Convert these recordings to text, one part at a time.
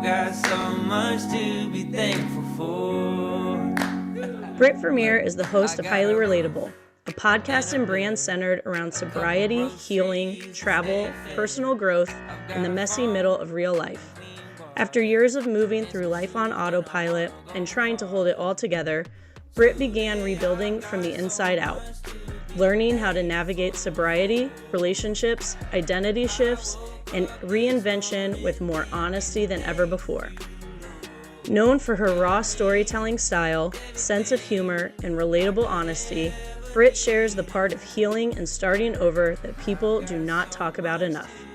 got so much to be thankful for. Brit Vermeire is the host of Highly Relatable, a podcast and brand centered around sobriety, healing, travel, personal growth, and the messy middle of real life. After years of moving through life on autopilot and trying to hold it all together, Brit began rebuilding from the inside out, learning how to navigate sobriety, relationships, identity shifts, and reinvention with more honesty than ever before. Known for her raw storytelling style, sense of humor, and relatable honesty, Brit shares the part of healing and starting over that people do not talk about enough.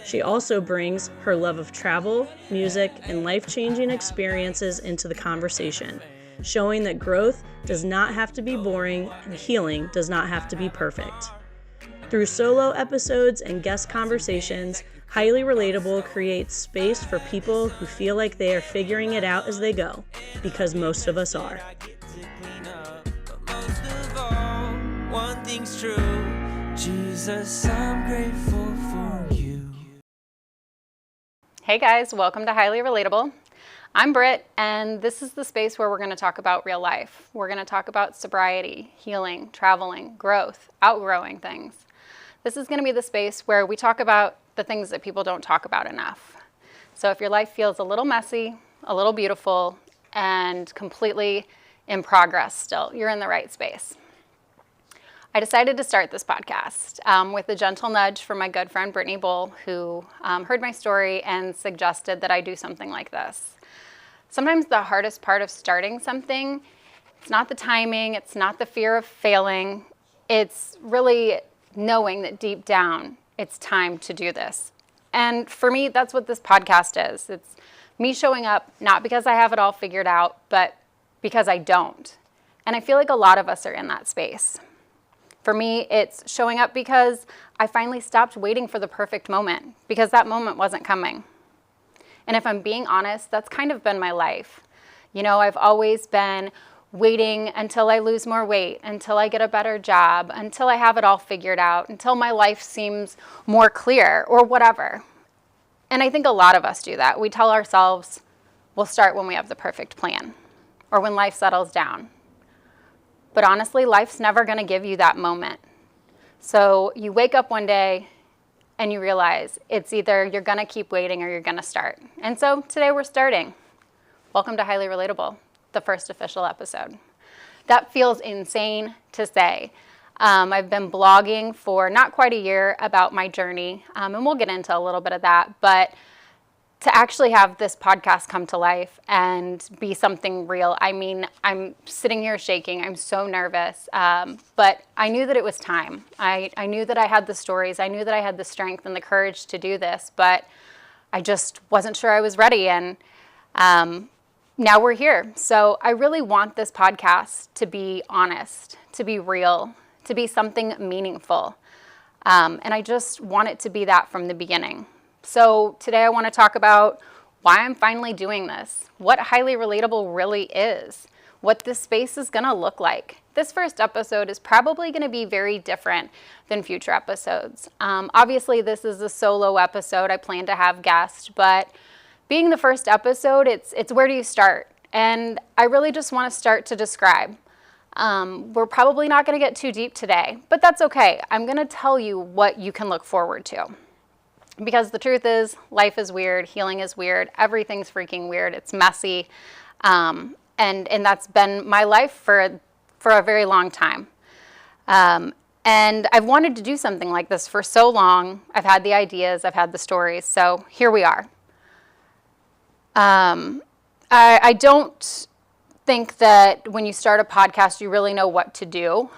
She also brings her love of travel, music, and life-changing experiences into the conversation, showing that growth does not have to be boring and healing does not have to be perfect. Through solo episodes and guest conversations, Highly Relatable creates space for people who feel like they are figuring it out as they go, because most of us are. One thing's true, Jesus, I'm grateful for you. Hey guys, welcome to Highly Relatable. I'm Brit, and this is the space where we're going to talk about real life. We're going to talk about sobriety, healing, traveling, growth, outgrowing things. This is going to be the space where we talk about the things that people don't talk about enough. So if your life feels a little messy, a little beautiful, and completely in progress still, you're in the right space. I decided to start this podcast with a gentle nudge from my good friend Brittany Bull, who heard my story and suggested that I do something like this. Sometimes the hardest part of starting something, it's not the timing, it's not the fear of failing, it's really knowing that deep down it's time to do this. And for me, that's what this podcast is. It's me showing up, not because I have it all figured out, but because I don't. And I feel like a lot of us are in that space. For me, it's showing up because I finally stopped waiting for the perfect moment, because that moment wasn't coming. And if I'm being honest, that's kind of been my life. You know, I've always been waiting until I lose more weight, until I get a better job, until I have it all figured out, until my life seems more clear or whatever. And I think a lot of us do that. We tell ourselves we'll start when we have the perfect plan or when life settles down. But honestly, life's never going to give you that moment. So you wake up one day and you realize it's either you're going to keep waiting or you're going to start. And so today we're starting. Welcome to Highly Relatable, the first official episode. That feels insane to say. I've been blogging for not quite a year about my journey, and we'll get into a little bit of that. But to actually have this podcast come to life and be something real, I mean, I'm sitting here shaking. I'm so nervous, but I knew that it was time. I knew that I had the stories. I knew that I had the strength and the courage to do this, but I just wasn't sure I was ready, and now we're here. So I really want this podcast to be honest, to be real, to be something meaningful, and I just want it to be that from the beginning. So today I want to talk about why I'm finally doing this, what Highly Relatable really is, what this space is going to look like. This first episode is probably going to be very different than future episodes. Obviously, this is a solo episode. I plan to have guests, but being the first episode, it's where do you start? And I really just want to start to describe. We're probably not going to get too deep today, but that's okay. I'm going to tell you what you can look forward to. Because the truth is, life is weird, healing is weird, everything's freaking weird, it's messy, and that's been my life for a very long time. And I've wanted to do something like this for so long. I've had the ideas, I've had the stories, so here we are. I don't think that when you start a podcast, you really know what to do.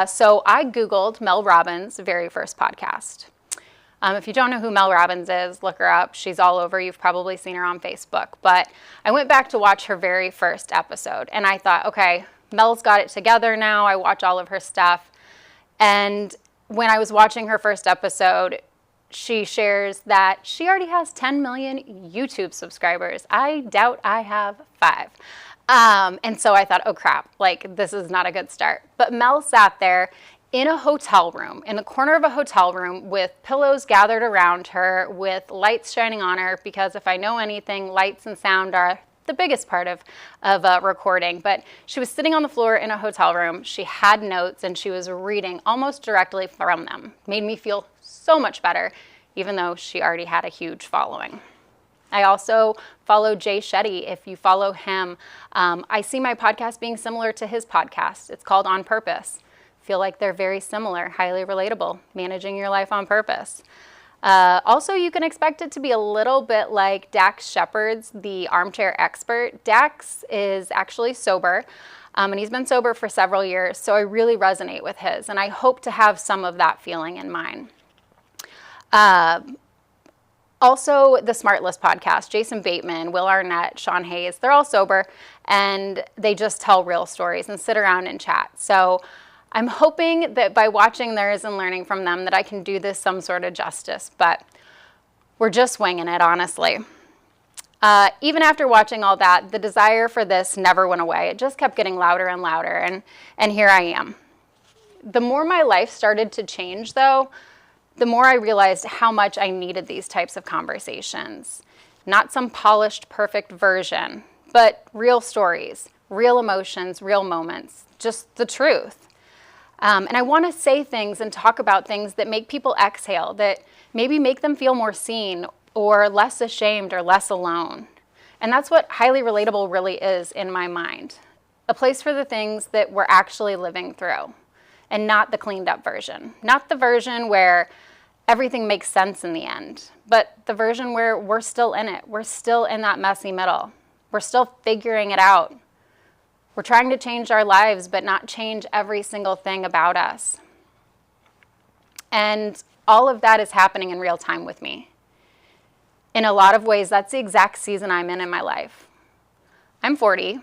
So I Googled Mel Robbins' very first podcast. If you don't know who Mel Robbins is, look her up. She's all over. You've probably seen her on Facebook. But I went back to watch her very first episode, and I thought, okay, Mel's got it together now. I watch all of her stuff. And when I was watching her first episode, she shares that she already has 10 million YouTube subscribers. I doubt I have 5. And so I thought, oh crap, like this is not a good start. But Mel sat there in a hotel room, in the corner of a hotel room with pillows gathered around her, with lights shining on her, because if I know anything, lights and sound are the biggest part of recording. But she was sitting on the floor in a hotel room. She had notes and she was reading almost directly from them. Made me feel so much better, even though she already had a huge following. I also follow Jay Shetty. If you follow him, I see my podcast being similar to his podcast. It's called On Purpose. Feel like they're very similar, highly relatable, managing your life on purpose. Also, you can expect it to be a little bit like Dax Shepard's The Armchair Expert. Dax is actually sober, and he's been sober for several years, so I really resonate with his, and I hope to have some of that feeling in mine. Also, the Smart List podcast, Jason Bateman, Will Arnett, Sean Hayes, they're all sober, and they just tell real stories and sit around and chat. So I'm hoping that by watching theirs and learning from them that I can do this some sort of justice, but we're just winging it, honestly. Even after watching all that, the desire for this never went away. It just kept getting louder and louder, and here I am. The more my life started to change, though, the more I realized how much I needed these types of conversations. Not some polished, perfect version, but real stories, real emotions, real moments, just the truth. And I want to say things and talk about things that make people exhale, that maybe make them feel more seen or less ashamed or less alone. And that's what Highly Relatable really is in my mind. A place for the things that we're actually living through and not the cleaned up version. Not the version where everything makes sense in the end, but the version where we're still in it. We're still in that messy middle. We're still figuring it out. We're trying to change our lives, but not change every single thing about us. And all of that is happening in real time with me. In a lot of ways, that's the exact season I'm in my life. I'm 40,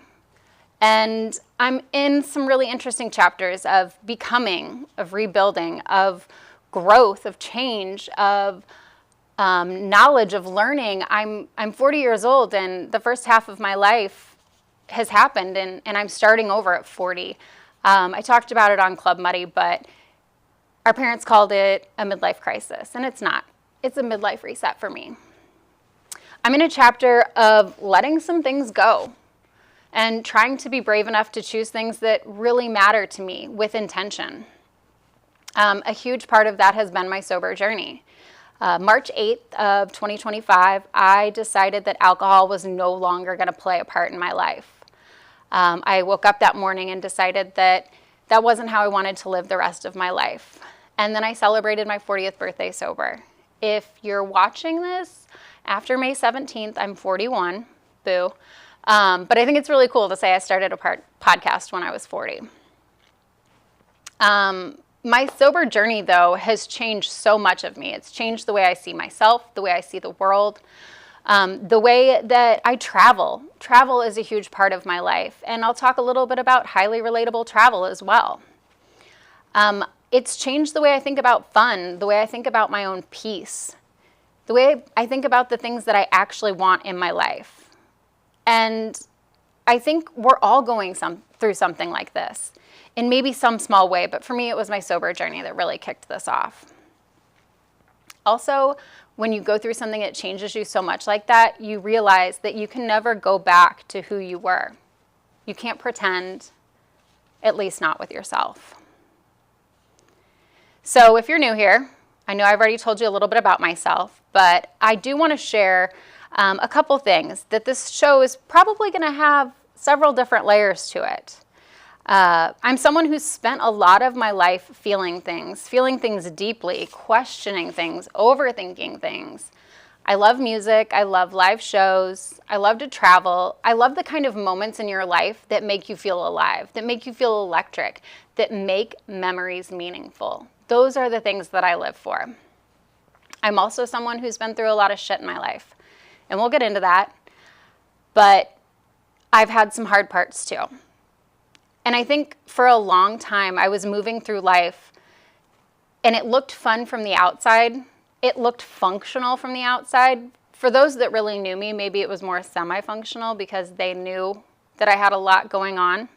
and I'm in some really interesting chapters of becoming, of rebuilding, of growth, of change, of knowledge, of learning. I'm 40 years old, and the first half of my life has happened, and I'm starting over at 40. I talked about it on Club Muddy, but our parents called it a midlife crisis, and it's not. It's a midlife reset for me. I'm in a chapter of letting some things go and trying to be brave enough to choose things that really matter to me with intention. A huge part of that has been my sober journey. March 8th of 2025, I decided that alcohol was no longer going to play a part in my life. I woke up that morning and decided that that wasn't how I wanted to live the rest of my life. And then I celebrated my 40th birthday sober. If you're watching this after May 17th, I'm 41, boo. But I think it's really cool to say I started a podcast when I was 40. My sober journey, though, has changed so much of me. It's changed the way I see myself, the way I see the world, the way that I travel. Travel is a huge part of my life, and I'll talk a little bit about highly relatable travel as well. It's changed the way I think about fun, the way I think about my own peace, the way I think about the things that I actually want in my life. And I think we're all going through something like this in maybe some small way, but for me, it was my sober journey that really kicked this off. Also, when you go through something that changes you so much like that, you realize that you can never go back to who you were. You can't pretend, at least not with yourself. So if you're new here, I know I've already told you a little bit about myself, but I do want to share a couple things that this show is probably going to have several different layers to it. I'm someone who's spent a lot of my life feeling things deeply, questioning things, overthinking things. I love music. I love live shows. I love to travel. I love the kind of moments in your life that make you feel alive, that make you feel electric, that make memories meaningful. Those are the things that I live for. I'm also someone who's been through a lot of shit in my life, and we'll get into that, but I've had some hard parts too. And I think for a long time, I was moving through life, and it looked fun from the outside. It looked functional from the outside. For those that really knew me, maybe it was more semi-functional because they knew that I had a lot going on.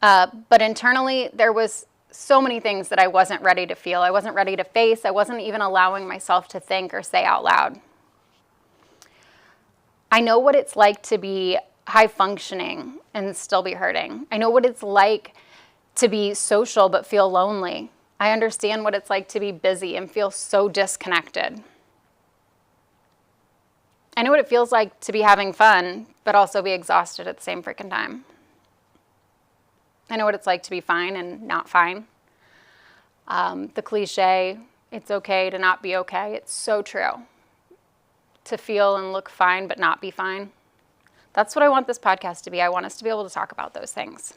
But internally, there was so many things that I wasn't ready to feel. I wasn't ready to face. I wasn't even allowing myself to think or say out loud. I know what it's like to be high functioning and still be hurting. I know what it's like to be social but feel lonely. I understand what it's like to be busy and feel so disconnected. I know what it feels like to be having fun but also be exhausted at the same freaking time. I know what it's like to be fine and not fine. The cliche, it's okay to not be okay. It's so true. To feel and look fine but not be fine. That's what I want this podcast to be. I want us to be able to talk about those things.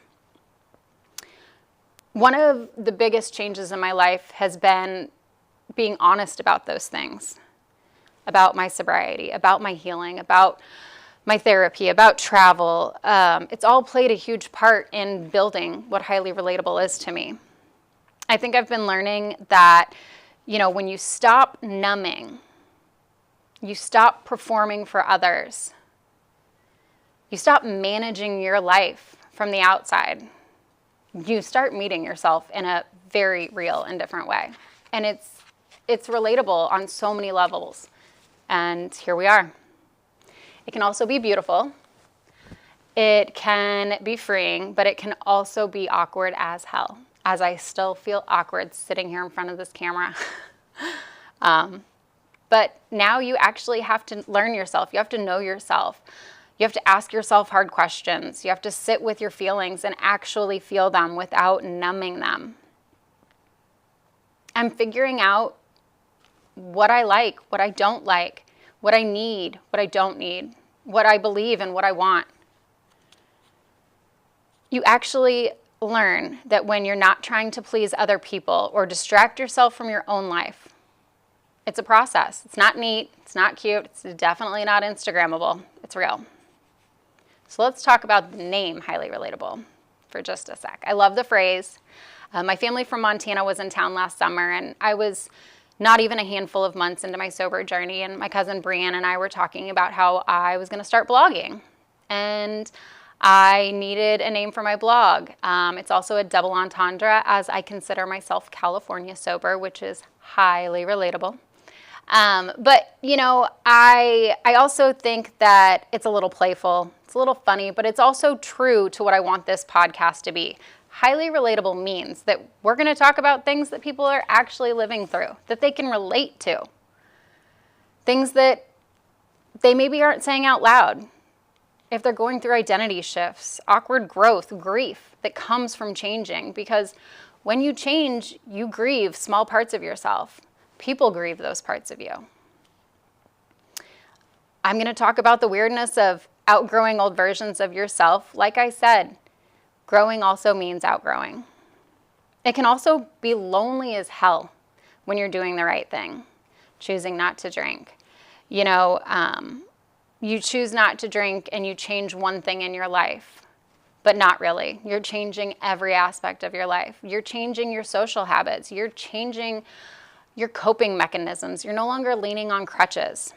One of the biggest changes in my life has been being honest about those things, about my sobriety, about my healing, about my therapy, about travel. It's all played a huge part in building what Highly Relatable is to me. I think I've been learning that, when you stop numbing, you stop performing for others, you stop managing your life from the outside, you start meeting yourself in a very real and different way. And it's relatable on so many levels. And here we are. It can also be beautiful. It can be freeing, but it can also be awkward as hell, as I still feel awkward sitting here in front of this camera. But now you actually have to learn yourself. You have to know yourself. You have to ask yourself hard questions. You have to sit with your feelings and actually feel them without numbing them. I'm figuring out what I like, what I don't like, what I need, what I don't need, what I believe and what I want. You actually learn that when you're not trying to please other people or distract yourself from your own life, it's a process. It's not neat. It's not cute. It's definitely not Instagrammable. It's real. So let's talk about the name Highly Relatable for just a sec. I love the phrase. My family from Montana was in town last summer, and I was not even a handful of months into my sober journey, and my cousin Brianne and I were talking about how I was going to start blogging, and I needed a name for my blog. It's also a double entendre, as I consider myself California sober, which is highly relatable. But I also think that it's a little playful, it's a little funny, but it's also true to what I want this podcast to be. Highly relatable means that we're going to talk about things that people are actually living through, that they can relate to. Things that they maybe aren't saying out loud. If they're going through identity shifts, awkward growth, grief that comes from changing. Because when you change, you grieve small parts of yourself. People grieve those parts of you. I'm going to talk about the weirdness of outgrowing old versions of yourself. Like I said, growing also means outgrowing. It can also be lonely as hell when you're doing the right thing, choosing not to drink. You choose not to drink and you change one thing in your life, but not really. You're changing every aspect of your life. You're changing your social habits. You're changing your coping mechanisms. You're no longer leaning on crutches.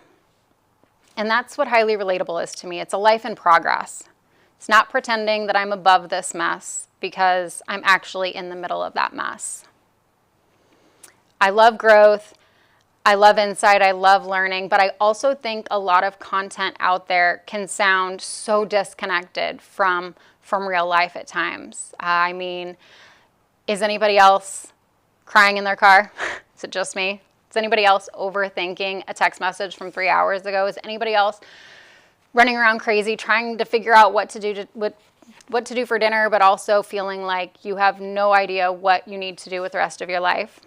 And that's what highly relatable is to me. It's a life in progress. It's not pretending that I'm above this mess because I'm actually in the middle of that mess. I love growth. I love insight. I love learning. But I also think a lot of content out there can sound so disconnected from real life at times. I mean, is anybody else crying in their car? Is it just me? Is anybody else overthinking a text message from 3 hours ago? Is anybody else running around crazy trying to figure out what to do for dinner, but also feeling like you have no idea what you need to do with the rest of your life?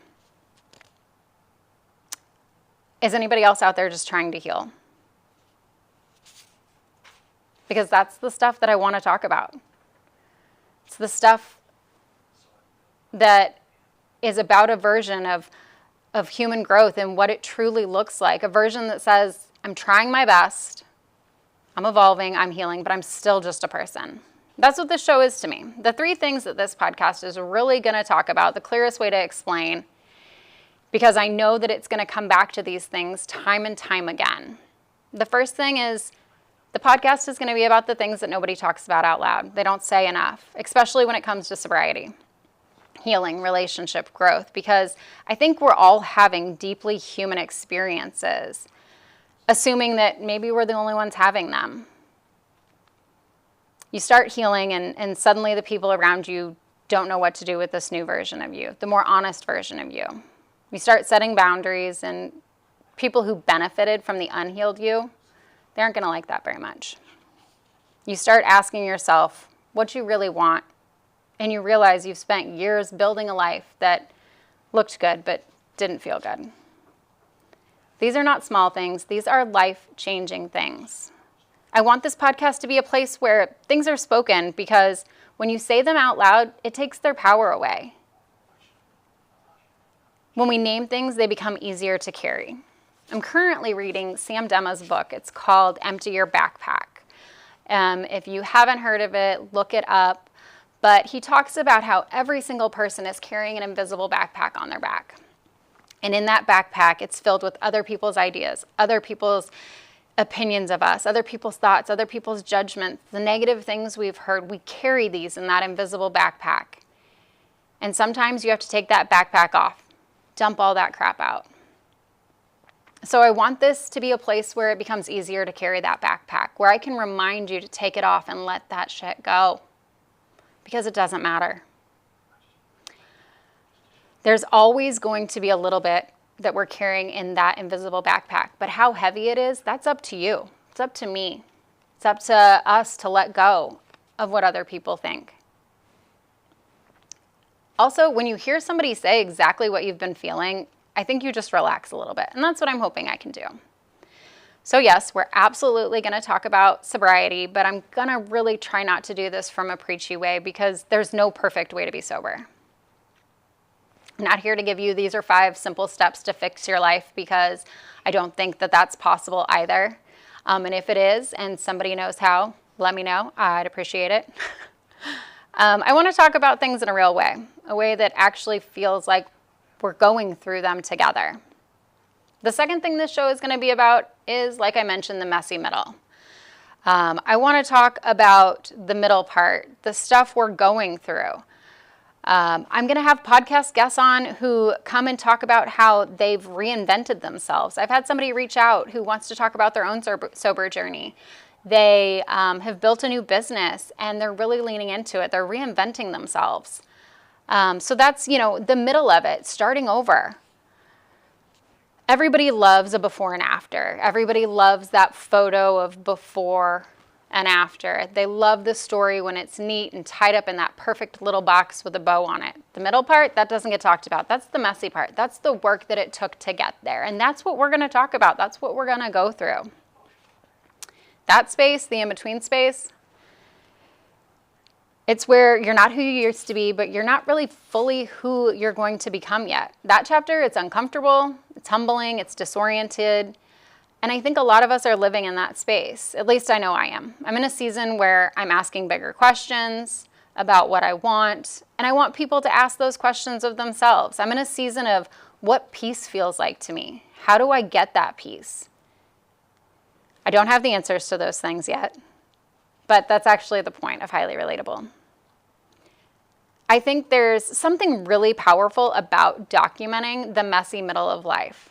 Is anybody else out there just trying to heal? Because that's the stuff that I want to talk about. It's the stuff that is about a version of human growth and what it truly looks like. A version that says, I'm trying my best, I'm evolving, I'm healing, but I'm still just a person. That's what this show is to me. The 3 things that this podcast is really going to talk about, the clearest way to explain, because I know that it's going to come back to these things time and time again. The first thing is the podcast is going to be about the things that nobody talks about out loud. They don't say enough, especially when it comes to sobriety. healing, relationship growth, because I think we're all having deeply human experiences, assuming that maybe we're the only ones having them. You start healing and suddenly the people around you don't know what to do with this new version of you, the more honest version of you. You start setting boundaries, and people who benefited from the unhealed you, they aren't going to like that very much. You start asking yourself what you really want, and you realize you've spent years building a life that looked good but didn't feel good. These are not small things. These are life-changing things. I want this podcast to be a place where things are spoken, because when you say them out loud, it takes their power away. When we name things, they become easier to carry. I'm currently reading Sam Dema's book. It's called Empty Your Backpack. If you haven't heard of it, look it up. But he talks about how every single person is carrying an invisible backpack on their back. And in that backpack, it's filled with other people's ideas, other people's opinions of us, other people's thoughts, other people's judgments, the negative things we've heard. We carry these in that invisible backpack. And sometimes you have to take that backpack off, dump all that crap out. So I want this to be a place where it becomes easier to carry that backpack, where I can remind you to take it off and let that shit go, because it doesn't matter. There's always going to be a little bit that we're carrying in that invisible backpack, but how heavy it is, that's up to you. It's up to me. It's up to us to let go of what other people think. Also, when you hear somebody say exactly what you've been feeling, I think you just relax a little bit, and that's what I'm hoping I can do. So yes, we're absolutely going to talk about sobriety, but I'm going to really try not to do this from a preachy way, because there's no perfect way to be sober. I'm not here to give you these are 5 simple steps to fix your life, because I don't think that that's possible either. And if it is, and somebody knows how, let me know. I'd appreciate it. I want to talk about things in a real way, a way that actually feels like we're going through them together. The second thing this show is going to be about is, like I mentioned, the messy middle. I want to talk about the middle part, the stuff we're going through. I'm going to have podcast guests on who come and talk about how they've reinvented themselves. I've had somebody reach out who wants to talk about their own sober journey. They have built a new business, and they're really leaning into it. They're reinventing themselves. So that's, the middle of it, starting over. Everybody loves a before and after. Everybody loves that photo of before and after. They love the story when it's neat and tied up in that perfect little box with a bow on it. The middle part, that doesn't get talked about. That's the messy part. That's the work that it took to get there. And that's what we're going to talk about. That's what we're going to go through. That space, the in-between space, it's where you're not who you used to be, but you're not really fully who you're going to become yet. That chapter, it's uncomfortable, it's humbling, it's disoriented. And I think a lot of us are living in that space. At least I know I am. I'm in a season where I'm asking bigger questions about what I want, and I want people to ask those questions of themselves. I'm in a season of what peace feels like to me. How do I get that peace? I don't have the answers to those things yet, but that's actually the point of Highly Relatable. I think there's something really powerful about documenting the messy middle of life.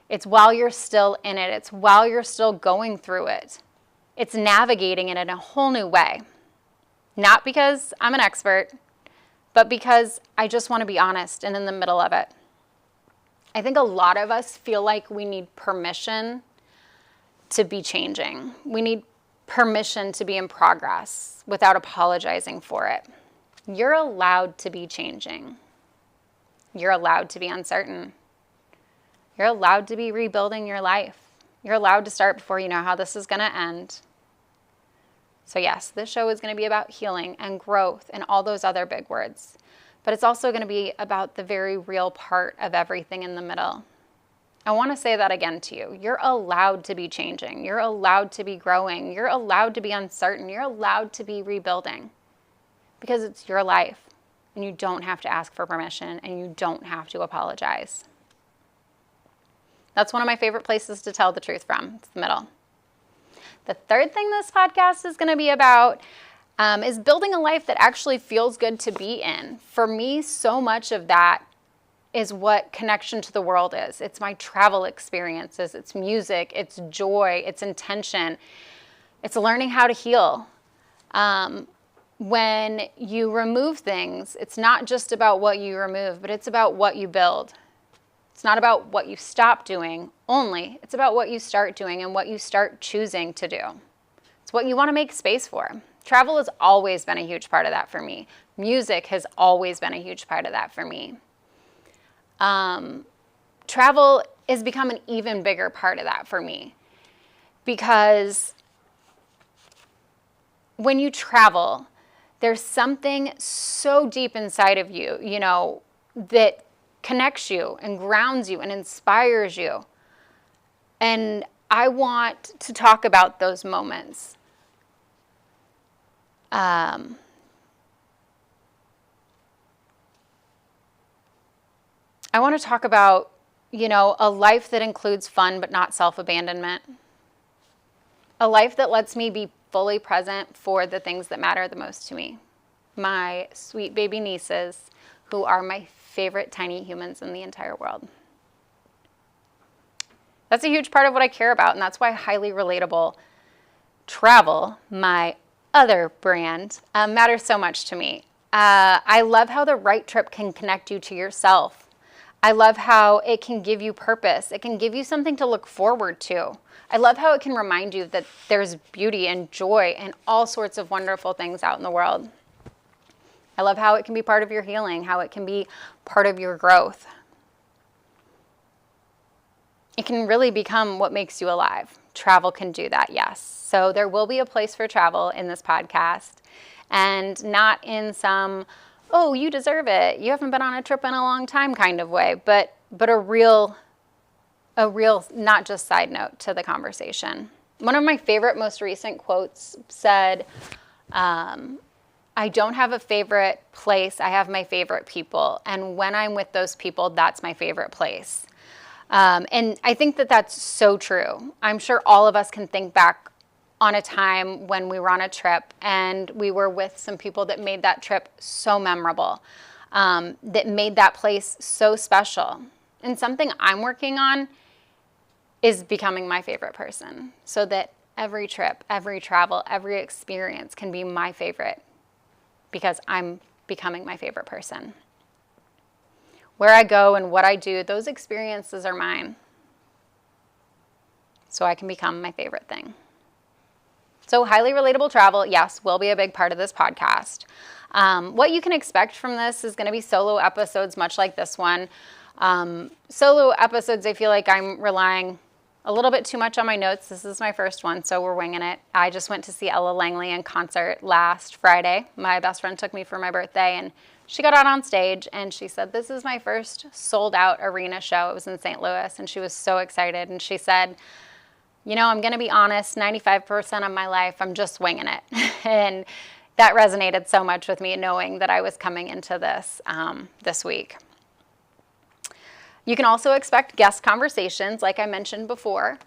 It's while you're still in it. It's while you're still going through it. It's navigating it in a whole new way. Not because I'm an expert, but because I just want to be honest and in the middle of it. I think a lot of us feel like we need permission to be changing. We need permission to be in progress without apologizing for it. You're allowed to be changing. You're allowed to be uncertain. You're allowed to be rebuilding your life. You're allowed to start before you know how this is going to end. So yes, this show is going to be about healing and growth and all those other big words. But it's also going to be about the very real part of everything in the middle. I want to say that again to you. You're allowed to be changing. You're allowed to be growing. You're allowed to be uncertain. You're allowed to be rebuilding. Because it's your life. And you don't have to ask for permission. And you don't have to apologize. That's one of my favorite places to tell the truth from. It's the middle. The third thing this podcast is going to be about, is building a life that actually feels good to be in. For me, so much of that is what connection to the world is. It's my travel experiences, it's music, it's joy, it's intention, it's learning how to heal. When you remove things, it's not just about what you remove, but it's about what you build. It's not about what you stop doing only. It's about what you start doing and what you start choosing to do. It's what you want to make space for. Travel has always been a huge part of that for me. Music has always been a huge part of that for me. Travel has become an even bigger part of that for me, because when you travel, there's something so deep inside of you, that connects you and grounds you and inspires you. And I want to talk about those moments. I want to talk about, a life that includes fun but not self-abandonment. A life that lets me be fully present for the things that matter the most to me. My sweet baby nieces, who are my favorite tiny humans in the entire world. That's a huge part of what I care about, and that's why Highly Relatable Travel, my other brand, matters so much to me. I love how the right trip can connect you to yourself. I love how it can give you purpose. It can give you something to look forward to. I love how it can remind you that there's beauty and joy and all sorts of wonderful things out in the world. I love how it can be part of your healing, how it can be part of your growth. It can really become what makes you alive. Travel can do that, yes. So there will be a place for travel in this podcast, and not in some, oh, you deserve it, you haven't been on a trip in a long time kind of way, but a real not just side note to the conversation. One of my favorite most recent quotes said, I don't have a favorite place, I have my favorite people. And when I'm with those people, that's my favorite place. And I think that that's so true. I'm sure all of us can think back on a time when we were on a trip and we were with some people that made that trip so memorable, that made that place so special. And something I'm working on is becoming my favorite person, so that every trip, every travel, every experience can be my favorite, because I'm becoming my favorite person. Where I go and what I do, those experiences are mine, so I can become my favorite thing. So Highly Relatable Travel, yes, will be a big part of this podcast. What you can expect from this is going to be solo episodes, much like this one. Solo episodes, I feel like I'm relying a little bit too much on my notes. This is my first one, so we're winging it. I just went to see Ella Langley in concert last Friday. My best friend took me for my birthday, and she got out on stage, and she said, this is my first sold-out arena show. It was in St. Louis, and she was so excited. And she said, I'm going to be honest, 95% of my life, I'm just winging it. And that resonated so much with me, knowing that I was coming into this this week. You can also expect guest conversations, like I mentioned before.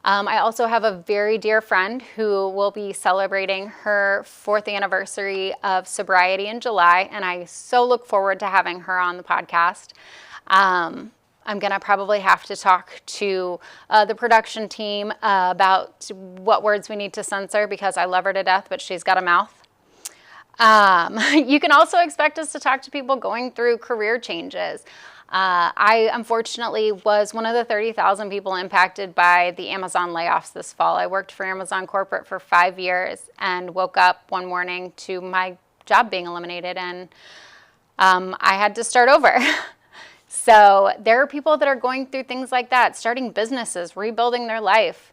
I also have a very dear friend who will be celebrating her 4th anniversary of sobriety in July, and I so look forward to having her on the podcast. I'm going to probably have to talk to the production team about what words we need to censor, because I love her to death, but she's got a mouth. You can also expect us to talk to people going through career changes. I unfortunately was one of the 30,000 people impacted by the Amazon layoffs this fall. I worked for Amazon corporate for 5 years and woke up one morning to my job being eliminated, and I had to start over. So there are people that are going through things like that, starting businesses, rebuilding their life.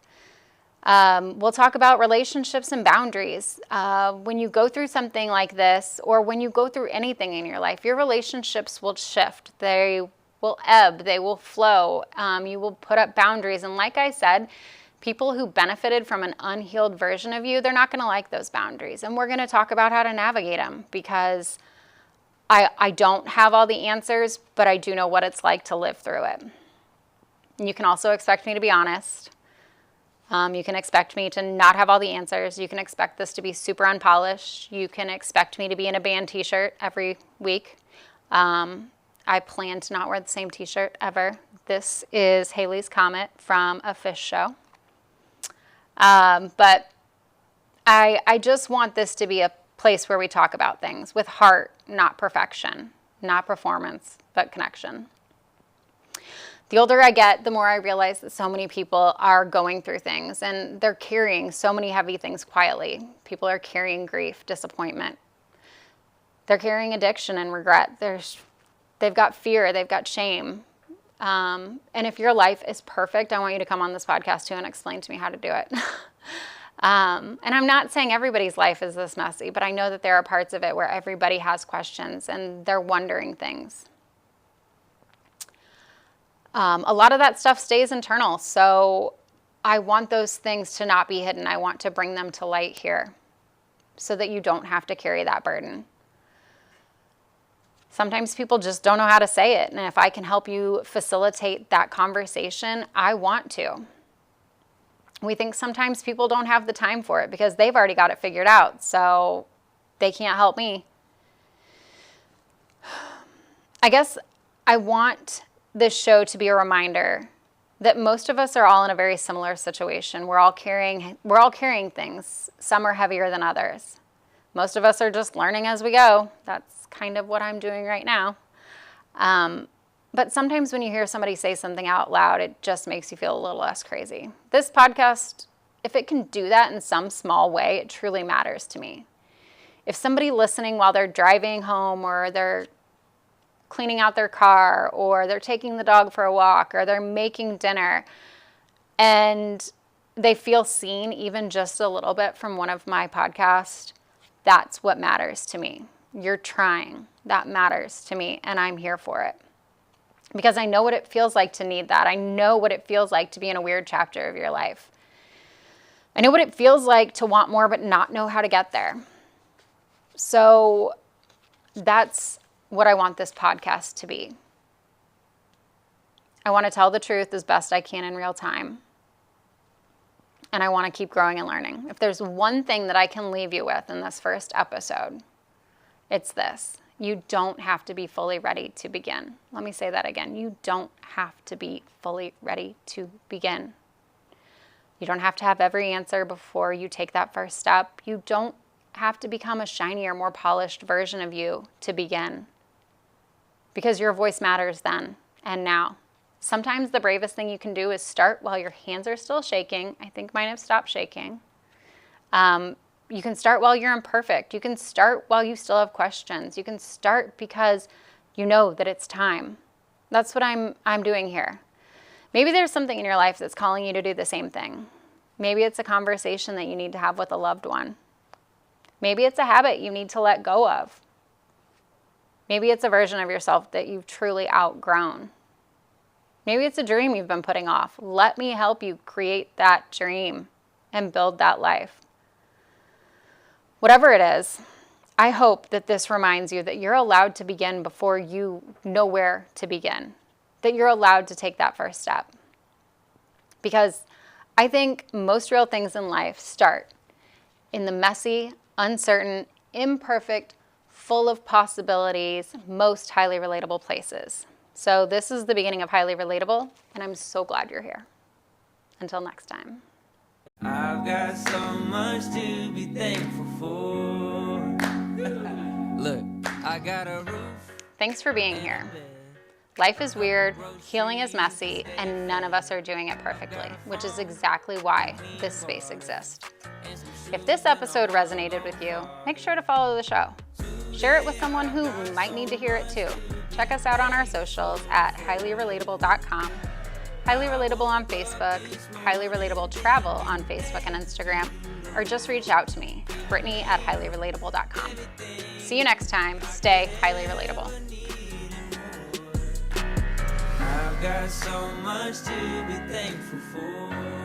We'll talk about relationships and boundaries. When you go through something like this, or when you go through anything in your life, your relationships will shift. They will ebb. They will flow. You will put up boundaries. And like I said, people who benefited from an unhealed version of you, they're not going to like those boundaries. And we're going to talk about how to navigate them, because I don't have all the answers, but I do know what it's like to live through it. And you can also expect me to be honest. You can expect me to not have all the answers. You can expect this to be super unpolished. You can expect me to be in a band t-shirt every week. I plan to not wear the same t-shirt ever. This is Haley's Comet from a fish show. But I just want this to be a place where we talk about things with heart, not perfection, not performance, but connection. The older I get, the more I realize that so many people are going through things and they're carrying so many heavy things quietly. People are carrying grief, disappointment. They're carrying addiction and regret. They've got fear, they've got shame. And if your life is perfect, I want you to come on this podcast too and explain to me how to do it. And I'm not saying everybody's life is this messy, but I know that there are parts of it where everybody has questions and they're wondering things. A lot of that stuff stays internal, so I want those things to not be hidden. I want to bring them to light here so that you don't have to carry that burden. Sometimes people just don't know how to say it, and if I can help you facilitate that conversation, I want to. We think sometimes people don't have the time for it because they've already got it figured out, so they can't help me. I guess I want this show to be a reminder that most of us are all in a very similar situation. We're all carrying things. Some are heavier than others. Most of us are just learning as we go. That's kind of what I'm doing right now. But sometimes when you hear somebody say something out loud, it just makes you feel a little less crazy. This podcast, if it can do that in some small way, it truly matters to me. If somebody listening while they're driving home or they're cleaning out their car or they're taking the dog for a walk or they're making dinner and they feel seen even just a little bit from one of my podcasts, that's what matters to me. You're trying. That matters to me, and I'm here for it. Because I know what it feels like to need that. I know what it feels like to be in a weird chapter of your life. I know what it feels like to want more but not know how to get there. So that's what I want this podcast to be. I want to tell the truth as best I can in real time. And I want to keep growing and learning. If there's one thing that I can leave you with in this first episode, it's this. You don't have to be fully ready to begin. Let me say that again. You don't have to be fully ready to begin. You don't have to have every answer before you take that first step. You don't have to become a shinier, more polished version of you to begin. Because your voice matters then and now. Sometimes the bravest thing you can do is start while your hands are still shaking. I think mine have stopped shaking. You can start while you're imperfect. You can start while you still have questions. You can start because you know that it's time. That's what I'm doing here. Maybe there's something in your life that's calling you to do the same thing. Maybe it's a conversation that you need to have with a loved one. Maybe it's a habit you need to let go of. Maybe it's a version of yourself that you've truly outgrown. Maybe it's a dream you've been putting off. Let me help you create that dream and build that life. Whatever it is, I hope that this reminds you that you're allowed to begin before you know where to begin. That you're allowed to take that first step. Because I think most real things in life start in the messy, uncertain, imperfect, full of possibilities, most highly relatable places. So this is the beginning of Highly Relatable, and I'm so glad you're here. Until next time. I've got so much to be thankful for. Look, I got a roof. Thanks for being here. Life is weird, healing is messy, and none of us are doing it perfectly, which is exactly why this space exists. If this episode resonated with you, make sure to follow the show. Share it with someone who might need to hear it too. Check us out on our socials at highlyrelatable.com, Highly Relatable on Facebook, Highly Relatable Travel on Facebook and Instagram, or just reach out to me, Brittany at highlyrelatable.com. See you next time. Stay highly relatable. I've got so much to be thankful for.